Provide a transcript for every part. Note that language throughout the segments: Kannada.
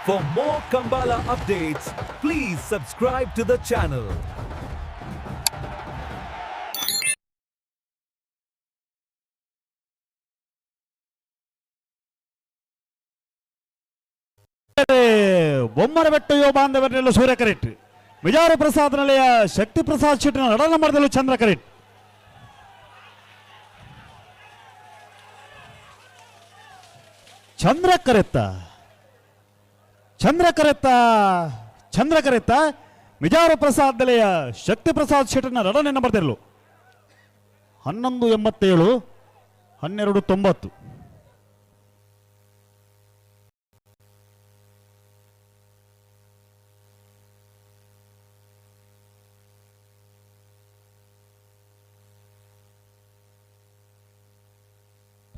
For more Kambala updates, please subscribe to the channel. Bommarabettu ಯುವ ಬಾಂಧವರನ್ನೆಲ್ಲ ಸೂರ್ಯ ಕರೆಟ್ ವಿಜಾರ ಪ್ರಸಾದ್ ನಿಲಯ ಶಕ್ತಿ ಪ್ರಸಾದ್ ಶೆಟ್ಟಿನ ನಡನ ಮಾಡಿದಲು ಚಂದ್ರ ಕರೆಟ್ ಚಂದ್ರ ಕರೆತ್ತ ವಿಜಾರ ಪ್ರಸಾದ್ ನಿಲಯ ಶಕ್ತಿ ಪ್ರಸಾದ್ ಶೆಟ್ಟಿನ ನಡನೆ ನಂಬರ್ತಿರಲು 1187 1290.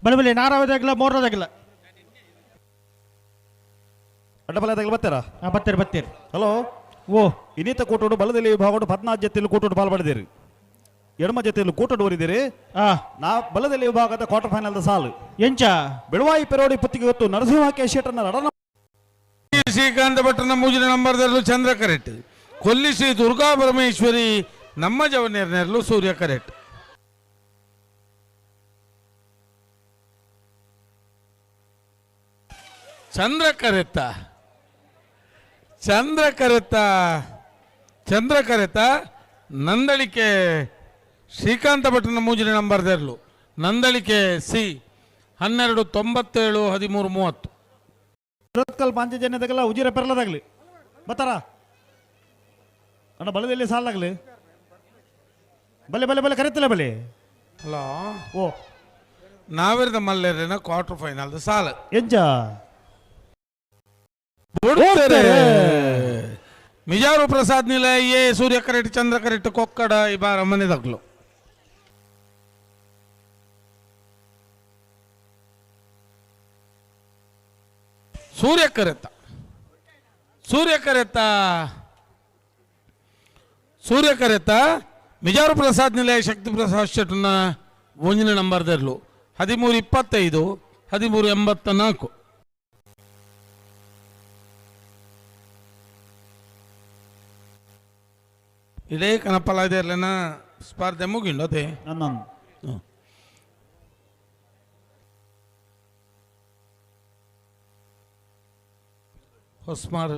ಬಳಿ ನಾರಾವದಾಗಿಲ್ಲ ಮೋರದಾಗಿಲ್ಲ ಅಡ್ಡಬಲದಾಗಿಲ್ಲ ಬರ್ತಾರಾ ಬತ್ತೀರಿ ಹಲೋ ಓ ಇನ್ನಿತ ಕೂಟೋಡು ಬಲದಲ್ಲಿ ಭಾಗೋಡು 14 ಜೊತೆಯಲ್ಲಿ ಕೂಟೋಡು ಪಾಲ್ಪಡಿದ್ದೀರಿ ಎಡಮ ಜೊತೆಯಲ್ಲಿ ಕೂಟೋಡು ಓರಿದ್ದೀರಿ ನಾ ಬಲದಲ್ಲಿ ವಿಭಾಗದ ಕ್ವಾರ್ಟರ್ ಫೈನಲ್ ಸಾಲು ಎಂಚ ಬೆಳವಾಯಿ ಪೆರೋಡಿ ಪುತ್ತಿಗೆ ಹೊತ್ತು ನರಸಿಂಹ ಶೆಟ್ಟನ ನಡನ ಶ್ರೀಕಾಂತ ಭಟ್ಟನ ಮೂಜಿನ ನಂಬರ್ದಲ್ಲೂ ಚಂದ್ರ ಕರೆಟ್ ಕೊಲ್ಲಿ ಶ್ರೀ ದುರ್ಗಾ ಪರಮೇಶ್ವರಿ ನಮ್ಮ ಜವನೇರ್ನೆರಲು ಸೂರ್ಯ ಕರೆಟ್ ಚಂದ್ರ ಕರೆತ ನಂದಳಿಕೆ ಶ್ರೀಕಾಂತ ಭಟ್ಟನ ಮೂಜಿನ ನಂಬರ್ದರ್ಲು ನಂದಳಿಕೆ ಸಿ 1297 1330. ಸುರತ್ಕಲ್ ಪಾಂಚಜನ್ಯದಾಗಲ್ಲ ಉಜಿರ ಪೆರ್ಲದಾಗಲಿ ಬತ್ತಾರ ಅಣ್ಣ ಬಲದಲ್ಲಿ ಸಾಲಾಗಲಿ ಬಲೆ ಕರೆತಿಲ್ಲ ಬಲೆ ಹಲೋ ಓ ನಾವಿರದ ಮಲ್ಲೇರಿನ ಕ್ವಾರ್ಟರ್ ಫೈನಲ್ ಸಾಲ ಎಂಜ ಮಿಜಾರು ಪ್ರಸಾದ್ ನಿಲಯ A Surya correct Chandra correct Kokkada ಈ ಬಾರ ಮನೆದಾಗ್ಲು ಸೂರ್ಯ ಕರೆತ ಮಿಜಾರು ಪ್ರಸಾದ್ ನಿಲಯ ಶಕ್ತಿ ಪ್ರಸಾದ್ ಶೆಟ್ಟನ ಒಂಜಿನ ನಂಬರ್ದರ್ಲು 1325 1384. ಇಡೇ ಕನಪಲ ಇದೆಯಲ್ಲ ಸ್ಪರ್ಧೆ ಮುಗಿಂಡೋತೆ ಹೊಸ್ಮಾರ್